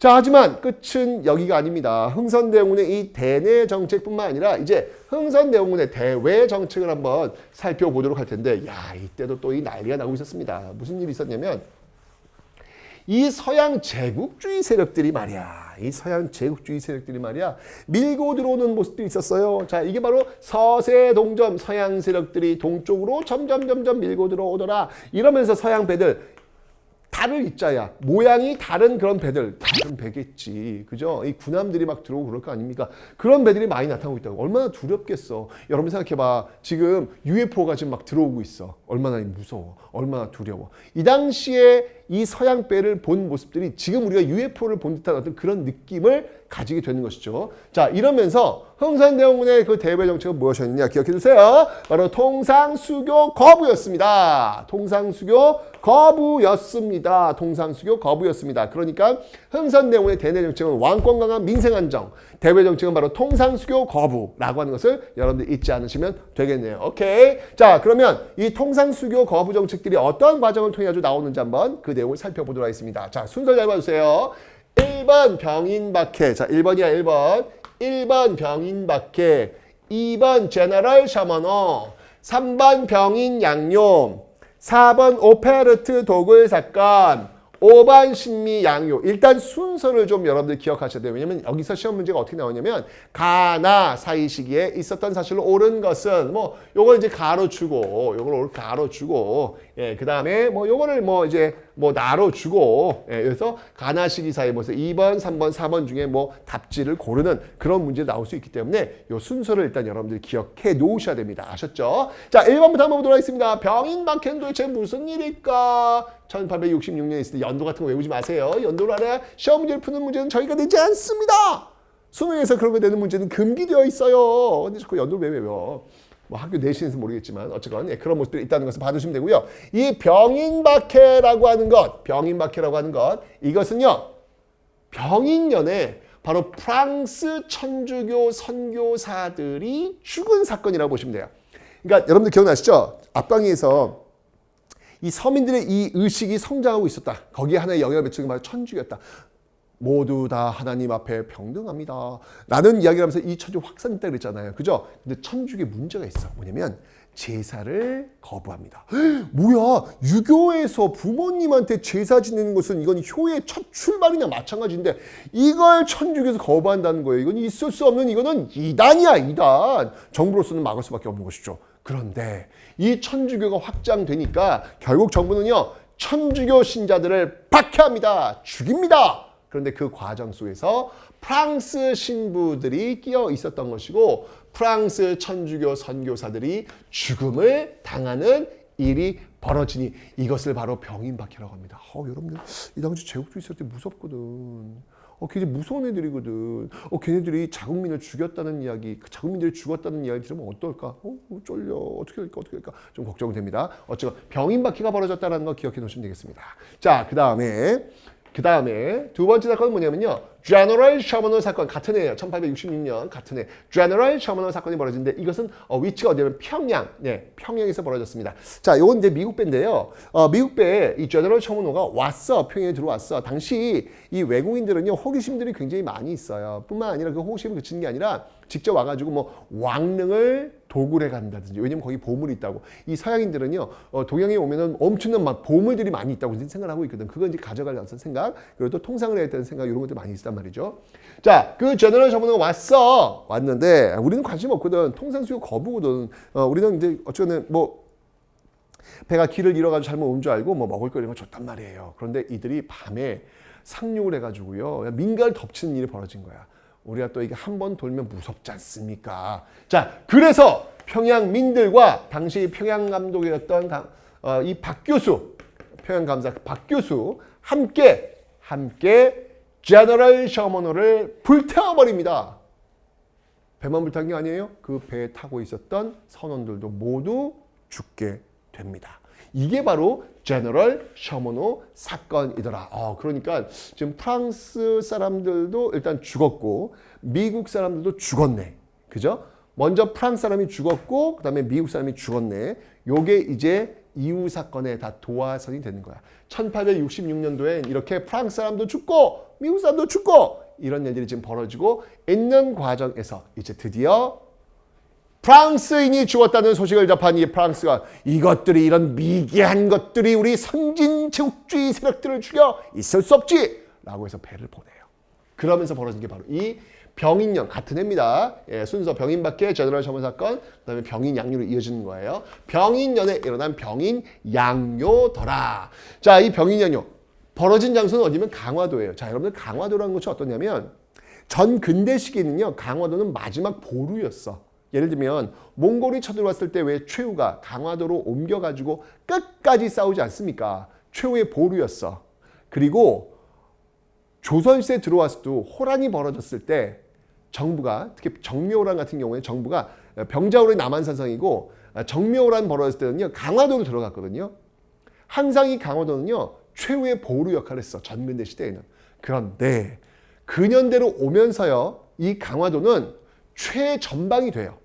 자, 하지만 끝은 여기가 아닙니다. 흥선대원군의 이 대내 정책뿐만 아니라 이제 흥선대원군의 대외 정책을 한번 살펴보도록 할 텐데, 야, 이때도 또 이 난리가 나고 있었습니다. 무슨 일이 있었냐면, 이 서양 제국주의 세력들이 말이야. 이 서양 제국주의 세력들이 말이야. 밀고 들어오는 모습들이 있었어요. 자, 이게 바로 서세동점 서양 세력들이 동쪽으로 점점 밀고 들어오더라. 이러면서 서양 배들 달을 입자야. 모양이 다른 그런 배들. 다른 배겠지. 그죠? 이 군함들이 막 들어오고 그럴 거 아닙니까? 그런 배들이 많이 나타나고 있다고. 얼마나 두렵겠어. 여러분 생각해봐. 지금 UFO가 지금 막 들어오고 있어. 얼마나 무서워. 얼마나 두려워. 이 당시에 이 서양 배를 본 모습들이 지금 우리가 UFO를 본 듯한 어떤 그런 느낌을 가지게 되는 것이죠. 자, 이러면서 흥선대원군의 그 대외 정책은 무엇이었느냐 기억해 주세요. 바로 통상수교 거부였습니다. 통상수교 거부였습니다. 통상수교 거부였습니다. 그러니까 흥선대원군의 대내 정책은 왕권 강한 민생 안정, 대외 정책은 바로 통상수교 거부라고 하는 것을 여러분들 잊지 않으시면 되겠네요. 오케이. 자, 그러면 이 통상수교 거부 정책들이 어떤 과정을 통해 가지고 나오는지 한번 그 내용을 살펴보도록 하겠습니다. 자, 순서 잘 봐주세요. 1번 병인박해. 자, 1번이야, 1번. 1번 병인박해. 2번 제너럴 셔머너. 3번 병인 양용. 4번 오페르트 도굴 사건. 5번 신미 양요. 일단 순서를 좀 여러분들 기억하셔야 돼요. 왜냐면 여기서 시험 문제가 어떻게 나오냐면 가나 사이 시기에 있었던 사실로 옳은 것은 뭐 요걸 이제 가로 주고 요걸 가로 주고 예, 그다음에 뭐 요거를 뭐 이제 뭐 나로 주고 예, 그래서 가나 시기 사이 뭐서 2번, 3번, 4번 중에 뭐 답지를 고르는 그런 문제 나올 수 있기 때문에 요 순서를 일단 여러분들 기억해 놓으셔야 됩니다. 아셨죠? 자, 1번부터 한번 보도록 하겠습니다. 병인박해는 도대체 무슨 일일까? 1866년에 있을 때 연도 같은 거 외우지 마세요. 연도를 알아야 시험 문제를 푸는 문제는 저희가 내지 않습니다. 수능에서 그런 거 내는 문제는 금기되어 있어요. 근데 자꾸 연도를 왜 외워? 뭐 학교 내신에서 모르겠지만 어쨌건 예, 그런 모습들이 있다는 것을 봐두시면 되고요. 이 병인박해라고 하는 것, 병인박해라고 하는 것, 이것은요. 병인년에 바로 프랑스 천주교 선교사들이 죽은 사건이라고 보시면 돼요. 그러니까 여러분들 기억나시죠? 앞강의에서 이 서민들의 이 의식이 성장하고 있었다. 거기에 하나의 영향을 미치는 게 바로 천주교였다. 모두 다 하나님 앞에 평등합니다. 라는 이야기를 하면서 이 천주교 확산됐다 그랬잖아요. 그죠? 근데 천주교에 문제가 있어. 뭐냐면 제사를 거부합니다. 뭐야? 유교에서 부모님한테 제사 지내는 것은 이건 효의 첫 출발이나 마찬가지인데 이걸 천주교에서 거부한다는 거예요. 이건 있을 수 없는 이거는 이단이야, 이단. 정부로서는 막을 수밖에 없는 것이죠. 그런데 이 천주교가 확장되니까 결국 정부는요. 천주교 신자들을 박해합니다. 죽입니다. 그런데 그 과정 속에서 프랑스 신부들이 끼어 있었던 것이고 프랑스 천주교 선교사들이 죽음을 당하는 일이 벌어지니 이것을 바로 병인박해라고 합니다. 여러분들 이 당시 제국주의 있을 때 무섭거든. 굉장히 무서운 애들이거든. 걔네들이 자국민을 죽였다는 이야기, 그 자국민들이 죽었다는 이야기 들으면 어떨까? 쫄려. 어떻게 할까? 좀 걱정이 됩니다. 어쨌건 병인박해가 벌어졌다는 거 기억해 놓으시면 되겠습니다. 자, 그 다음에 두 번째 사건은 뭐냐면요. 제너럴 셔머너 사건 같은 해예요. 1866년 같은 해. 제너럴 셔머너 사건이 벌어지는데 이것은 위치가 어디냐면 평양. 네, 평양에서 벌어졌습니다. 자, 이건 이제 미국 배인데요. 미국 배에 이 제너럴 셔머너가 왔어. 평양에 들어왔어. 당시 이 외국인들은요. 호기심들이 굉장히 많이 있어요. 뿐만 아니라 그 호기심을 그치는 게 아니라 직접 와가지고 뭐 왕릉을 도굴해 간다든지 왜냐면 거기 보물이 있다고. 이 서양인들은요. 동양에 오면은 엄청난 막 보물들이 많이 있다고 생각을 하고 있거든. 그건 이제 가져가려는 생각. 그리고 또 통상을 해야 되는 생각 이런 것들 많이 있단 말이죠. 자, 그 제너럴 셔머너가 왔는데 우리는 관심 없거든. 통상수요 거부거든. 우리는 이제 어쩌면 뭐 배가 길을 잃어가지고 잘못 온 줄 알고 뭐 먹을 거 이런 거 줬단 말이에요. 그런데 이들이 밤에 상륙을 해가지고요. 민가를 덮치는 일이 벌어진 거야. 우리가 또 이게 한 번 돌면 무섭지 않습니까? 자, 그래서 평양민들과 당시 평양감독이었던 이 박교수, 평양감사 박교수 함께 제너럴 셔머너를 불태워버립니다. 배만 불탄 게 아니에요. 그 배에 타고 있었던 선원들도 모두 죽게 됩니다. 이게 바로 제너럴 셔머너 사건이더라. 그러니까 지금 프랑스 사람들도 일단 죽었고 미국 사람들도 죽었네. 그죠? 먼저 프랑스 사람이 죽었고 그다음에 미국 사람이 죽었네. 요게 이제 이후 사건에 다 도화선이 되는 거야. 1866년도엔 이렇게 프랑스 사람도 죽고 미국 사람도 죽고 이런 일들이 지금 벌어지고 있는 과정에서 이제 드디어 프랑스인이 죽었다는 소식을 접한 이 프랑스가 이것들이 이런 미개한 것들이 우리 선진 제국주의 세력들을 죽여 있을 수 없지 라고 해서 배를 보내요. 그러면서 벌어진 게 바로 이 병인년 같은 해입니다. 예, 순서 병인박해 제너럴 셔먼 사건 그다음에 병인 양요로 이어지는 거예요. 병인년에 일어난 병인 양요더라. 자, 이 병인 양요 벌어진 장소는 어디면 강화도예요. 자, 여러분들 강화도라는 것이 어떠냐면 전 근대 시기에는요. 강화도는 마지막 보루였어. 예를 들면 몽골이 쳐들어왔을 때 왜 최후가 강화도로 옮겨가지고 끝까지 싸우지 않습니까? 최후의 보루였어. 그리고 조선시대에 들어왔을 때 호란이 벌어졌을 때 정부가 특히 정묘호란 같은 경우에 정부가 병자호란이 남한산성이고 정묘호란 벌어졌을 때는요. 강화도로 들어갔거든요. 항상 이 강화도는요. 최후의 보루 역할을 했어. 전근대 시대에는. 그런데 근현대로 오면서요. 이 강화도는 최전방이 돼요.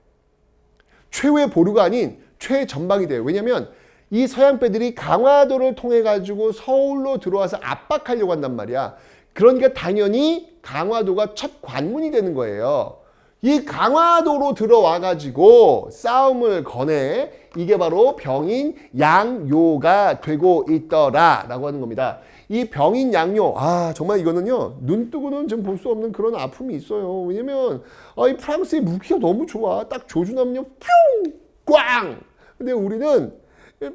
최후의 보루가 아닌 최전방이 돼요. 왜냐하면 이 서양패들이 강화도를 통해 가지고 서울로 들어와서 압박하려고 한단 말이야. 그러니까 당연히 강화도가 첫 관문이 되는 거예요. 이 강화도로 들어와 가지고 싸움을 거내 이게 바로 병인 양요가 되고 있더라라고 하는 겁니다. 이 병인 양요, 정말 이거는요 눈 뜨고는 좀 볼 수 없는 그런 아픔이 있어요. 왜냐면 이 프랑스의 무기가 너무 좋아. 딱 조준하면요 뿅! 꽝! 근데 우리는 뿅!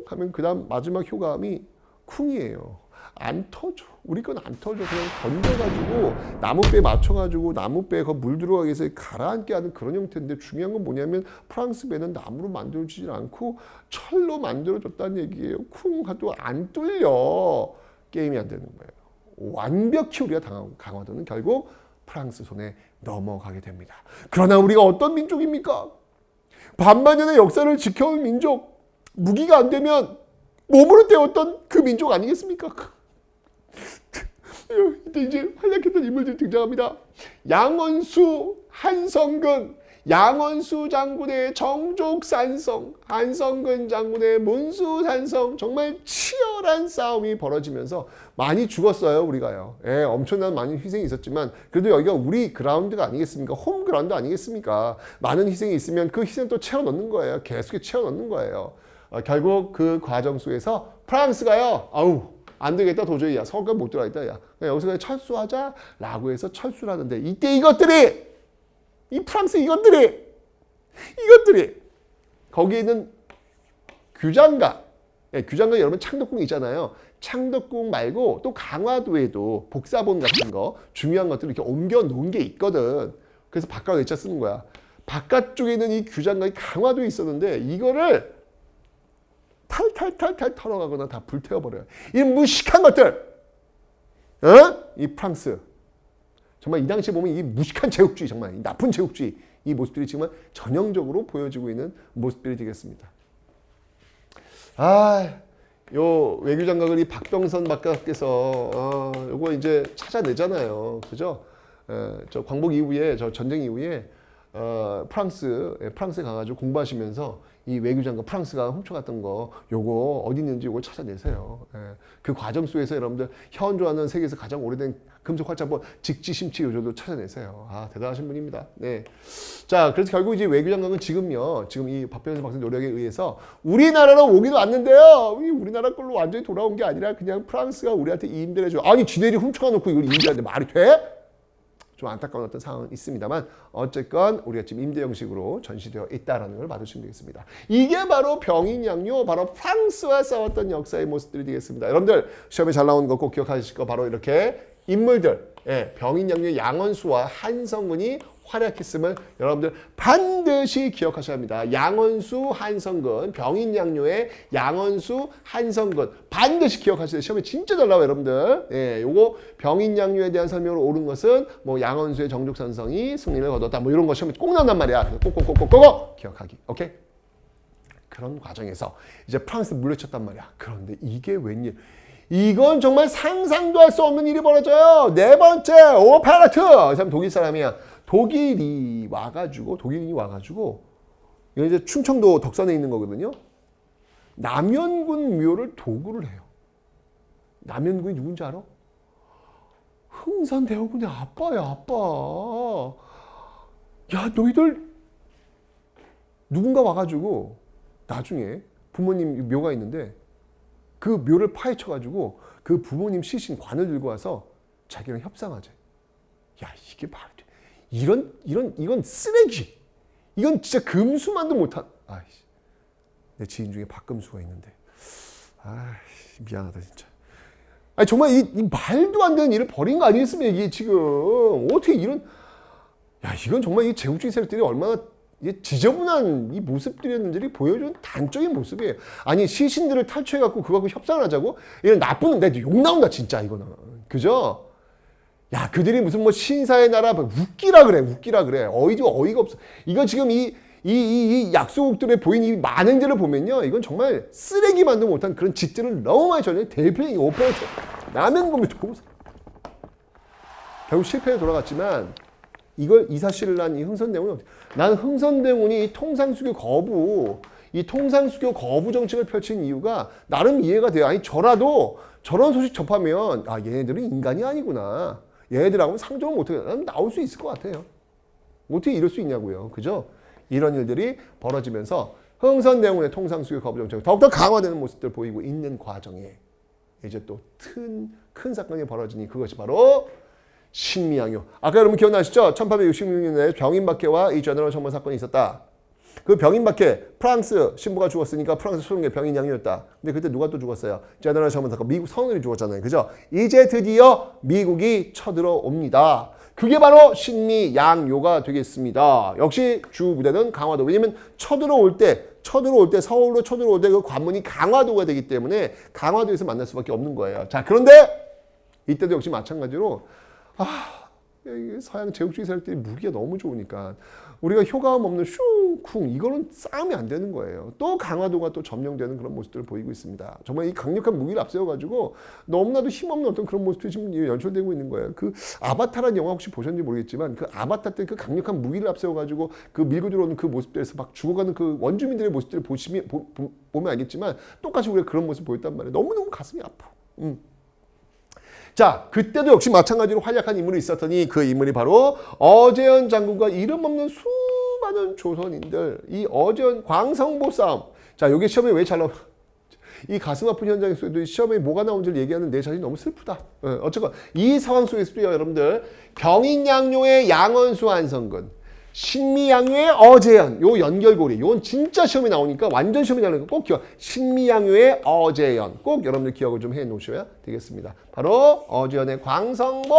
하면 그 다음 마지막 효과음이 쿵이에요. 안 터져. 우리 건 안 터져. 그냥 던져가지고 나무배에 맞춰가지고 나무배에 물 들어가기 위해서 가라앉게 하는 그런 형태인데 중요한 건 뭐냐면 프랑스 배는 나무로 만들어지질 않고 철로 만들어졌다는 얘기예요. 쿵 하도 안 뚫려. 게임이 안 되는 거예요. 완벽히 우리가 당한 강화도는 결국 프랑스 손에 넘어가게 됩니다. 그러나 우리가 어떤 민족입니까? 반만년의 역사를 지켜온 민족. 무기가 안 되면 몸으로 때웠던 그 민족 아니겠습니까? 이때 이제 활약했던 인물들이 등장합니다. 양원수, 한성근, 양원수 장군의 정족산성, 한성근 장군의 문수산성, 정말 치열한 싸움이 벌어지면서 많이 죽었어요, 우리가요. 예, 엄청난 많은 희생이 있었지만 그래도 여기가 우리 그라운드가 아니겠습니까? 홈 그라운드 아니겠습니까? 많은 희생이 있으면 그 희생 또 채워 넣는 거예요. 계속 채워 넣는 거예요. 결국 그 과정 속에서 프랑스가요, 안 되겠다 도저히 서울까지 못 들어가겠다 야. 여기서 그냥 철수하자라고 해서 철수를 하는데 이때 이것들이 이 프랑스 이것들이 거기에 있는 규장각 규장각 여러분 창덕궁 있잖아요. 창덕궁 말고 또 강화도에도 복사본 같은 거 중요한 것들을 이렇게 옮겨 놓은 게 있거든. 그래서 바깥에 외쳐 쓰는 거야. 바깥쪽에 있는 이 규장각이 강화도에 있었는데 이거를 탈탈탈탈 털어가거나 다 불태워버려요. 이 무식한 것들! 이 프랑스. 정말 이 당시에 보면 이 무식한 제국주의, 정말 이 나쁜 제국주의, 이 모습들이 지금 전형적으로 보여지고 있는 모습들이 되겠습니다. 요 외교장관을 이 박병선 박사께서 요거 이제 찾아내잖아요. 그죠? 저 광복 이후에, 저 전쟁 이후에 프랑스에 가가지고 공부하시면서 이 외교장관 프랑스가 훔쳐갔던 거 요거 어디 있는지 요걸 찾아내세요. 그 과정 속에서 여러분들 현존하는 세계에서 가장 오래된 금속 활자본 직지심치 요조도 찾아내세요. 대단하신 분입니다. 네. 자, 그래서 결국 이제 외교장관은 지금요, 지금 이 박병선 박사 노력에 의해서 우리나라로 오기도 왔는데요. 우리나라 걸로 완전히 돌아온 게 아니라 그냥 프랑스가 우리한테 임대를 해줘. 아니, 지네들이 훔쳐가놓고 이걸 임대하는데 말이 돼? 좀 안타까운 어떤 상황은 있습니다만 어쨌건 우리가 지금 임대 형식으로 전시되어 있다는 걸 봐주시면 되겠습니다. 이게 바로 병인양요, 바로 프랑스와 싸웠던 역사의 모습들이 되겠습니다. 여러분들 시험에 잘 나오는 거 꼭 기억하실 거 바로 이렇게 인물들, 병인양요의 양원수와 한성근이 활약했음을 여러분들 반드시 기억하셔야 합니다. 양원수, 한성근, 병인양요의 양원수, 한성근 반드시 기억하셔야 돼요. 시험에 진짜 잘 나와요, 여러분들. 요거 병인양요에 대한 설명으로 옳은 것은 뭐 양원수의 정족산성이 승리를 거뒀다. 뭐 이런 거 시험에 꼭 나온단 말이야. 꼭꼭꼭꼭꼭 기억하기. 오케이? 그런 과정에서 이제 프랑스 물리쳤단 말이야. 그런데 이게 웬일? 이건 정말 상상도 할 수 없는 일이 벌어져요. 네 번째, 오팔라트. 이 사람 독일 사람이야. 독일인이 와가지고, 이거 이제 충청도 덕산에 있는 거거든요. 남현군 묘를 도구를 해요. 남현군이 누군지 알아? 흥선대원군의 아빠야, 아빠. 야, 너희들 누군가 와가지고 나중에 부모님 묘가 있는데 그 묘를 파헤쳐가지고 그 부모님 시신 관을 들고 와서 자기랑 협상하재. 야, 이게 말이 돼. 이건 쓰레기. 이건 진짜 금수만도 못한. 아이씨, 내 지인 중에 박금수가 있는데. 아이씨, 미안하다 진짜. 아니 정말 이 말도 안 되는 일을 벌인 거 아니겠습니까 이게 지금. 어떻게 이런. 야, 이건 정말 이 제국주의 세력들이 얼마나 지저분한 이 모습들이었는지를 보여준 단적인 모습이에요. 아니 시신들을 탈취해갖고 그거하고 협상을 하자고? 이런 나쁜, 내 욕 나온다 진짜 이거는. 그죠? 야, 그들이 무슨 뭐 신사의 나라 웃기라 그래, 웃기라 그래. 어이가 없어. 이거 지금 이 약소국들의 보인 이 만행들을 보면요, 이건 정말 쓰레기만도 못한 그런 짓들을 너무 많이 저는 대표적인 5% 남현군이 도우사. 결국 실패에 돌아갔지만 이걸 이 사실을 난 이 흥선대원은 난 흥선대원이 이 통상수교 거부 정책을 펼친 이유가 나름 이해가 돼요. 아니 저라도 저런 소식 접하면 아, 얘네들은 인간이 아니구나. 얘네들하고는 상종을 못하게 나올 수 있을 것 같아요. 어떻게 이럴 수 있냐고요. 그죠? 이런 일들이 벌어지면서 흥선대원의 통상수교 거부 정책이 더욱더 강화되는 모습들을 보이고 있는 과정에 이제 또 큰 사건이 벌어지니 그것이 바로 신미양요. 아까 여러분 기억나시죠? 1866년에 병인박해와 이 제너럴 청문 사건이 있었다. 그 병인박해, 프랑스 신부가 죽었으니까 프랑스 소동의 병인양요였다. 근데 그때 누가 또 죽었어요? 제너럴 청문 사건, 미국 선원이 죽었잖아요. 그죠? 이제 드디어 미국이 쳐들어옵니다. 그게 바로 신미양요가 되겠습니다. 역시 주 부대는 강화도. 왜냐면 쳐들어올 때 서울로 쳐들어올 때 그 관문이 강화도가 되기 때문에 강화도에서 만날 수밖에 없는 거예요. 자, 그런데 이때도 역시 마찬가지로 서양 제국주의 세력들이 무기가 너무 좋으니까 우리가 효과음 없는 슝쿵 이거는 싸움이 안 되는 거예요. 또 강화도가 또 점령되는 그런 모습들을 보이고 있습니다. 정말 이 강력한 무기를 앞세워가지고 너무나도 힘없는 어떤 그런 모습들이 지금 연출되고 있는 거예요. 그 아바타라는 영화 혹시 보셨는지 모르겠지만 그 아바타 때 그 강력한 무기를 앞세워가지고 그 밀고 들어오는 그 모습들에서 막 죽어가는 그 원주민들의 모습들을 보면 알겠지만 똑같이 우리가 그런 모습을 보였단 말이에요. 너무너무 가슴이 아파. 자, 그때도 역시 마찬가지로 활약한 인물이 있었더니 그 인물이 바로 어제현 장군과 이름 없는 수많은 조선인들, 이 어제현 광성보 싸움. 자, 여기 시험에 왜 잘 나와? 이 가슴 아픈 현장에서도 시험에 뭐가 나온지를 얘기하는 내 자신이 너무 슬프다. 어쨌건 이 상황 속에서도 여러분들 병인양요의 양원수 한성근, 신미양요의 어제현, 요 연결고리, 요건 진짜 시험에 나오니까 완전 시험에 나오니까 꼭 기억. 신미양요의 어제현, 꼭 여러분들 기억을 좀 해 놓으셔야 되겠습니다. 바로 어제현의 광성보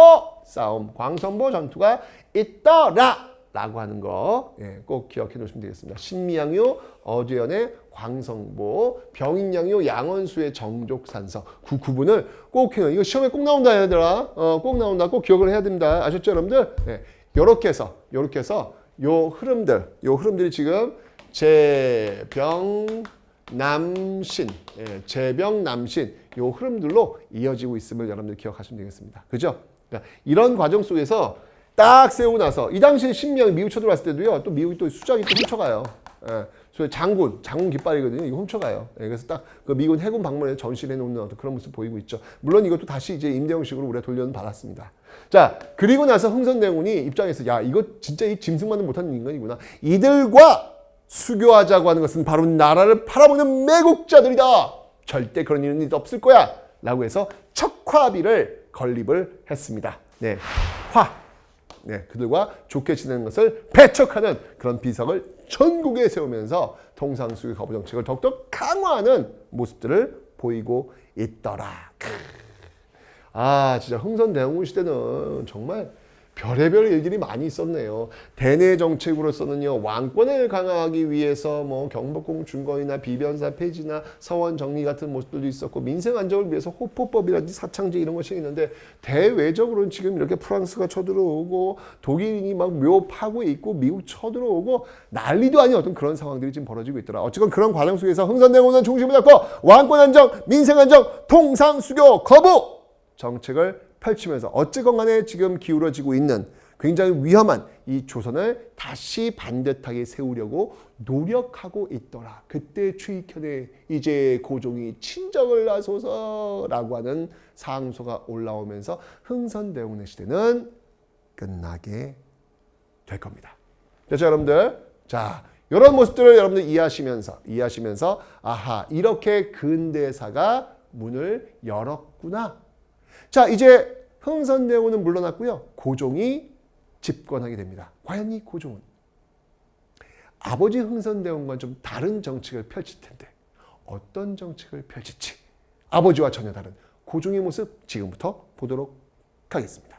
싸움, 광성보 전투가 있더라 라고 하는 거, 꼭 기억해 놓으시면 되겠습니다. 신미양요, 어제현의 광성보, 병인양요, 양원수의 정족산서, 그 구분을 꼭 해요. 이거 시험에 꼭 나온다 얘들아. 꼭 나온다. 꼭 기억을 해야 됩니다. 아셨죠 여러분들? 요렇게 해서 요 흐름들이 지금 재병남신, 재병남신 요 흐름들로 이어지고 있음을 여러분들 기억하시면 되겠습니다. 그죠? 그러니까 이런 과정 속에서 딱 세우고 나서 이 당시 신미양이 미국 쳐들어왔을 때도요, 또 미국이 또 수장이 또 훔쳐가요. 소위 장군 깃발이거든요. 이거 훔쳐가요. 그래서 딱 그 미군 해군 방문에 전시해 놓는 어떤 그런 모습 보이고 있죠. 물론 이것도 다시 이제 임대형식으로 우리가 돌려는 받았습니다. 자, 그리고 나서 흥선대원이 입장에서 야, 이거 진짜 이 짐승만은 못하는 인간이구나. 이들과 수교하자고 하는 것은 바로 나라를 팔아먹는 매국자들이다. 절대 그런 일은 없을 거야. 라고 해서 척화비를 건립을 했습니다. 그들과 좋게 지내는 것을 배척하는 그런 비석을 전국에 세우면서 통상수교 거부 정책을 더욱더 강화하는 모습들을 보이고 있더라. 진짜 흥선대원군 시대는 정말 별의별 일들이 많이 있었네요. 대내 정책으로서는요, 왕권을 강화하기 위해서 뭐 경복궁 중건이나 비변사 폐지나 서원 정리 같은 모습들도 있었고, 민생 안정을 위해서 호포법이라든지 사창제 이런 것이 있는데, 대외적으로는 지금 이렇게 프랑스가 쳐들어오고 독일인이 막 묘 파고 있고 미국 쳐들어오고 난리도 아닌 어떤 그런 상황들이 지금 벌어지고 있더라. 어쨌건 그런 과정 속에서 흥선대원군 중심을 잡고 왕권 안정, 민생 안정, 통상수교 거부 정책을 펼치면서 어쨌건 간에 지금 기울어지고 있는 굉장히 위험한 이 조선을 다시 반듯하게 세우려고 노력하고 있더라. 그때 추익현의 이제 고종이 친정을 나서서라고 하는 상소가 올라오면서 흥선대원의 시대는 끝나게 될 겁니다. 그렇죠, 여러분들? 자, 이런 모습들을 여러분들 이해하시면서 아하, 이렇게 근대사가 문을 열었구나. 자, 이제 흥선대원은 물러났고요. 고종이 집권하게 됩니다. 과연 이 고종은 아버지 흥선대원과는 좀 다른 정책을 펼칠 텐데 어떤 정책을 펼칠지 아버지와 전혀 다른 고종의 모습 지금부터 보도록 하겠습니다.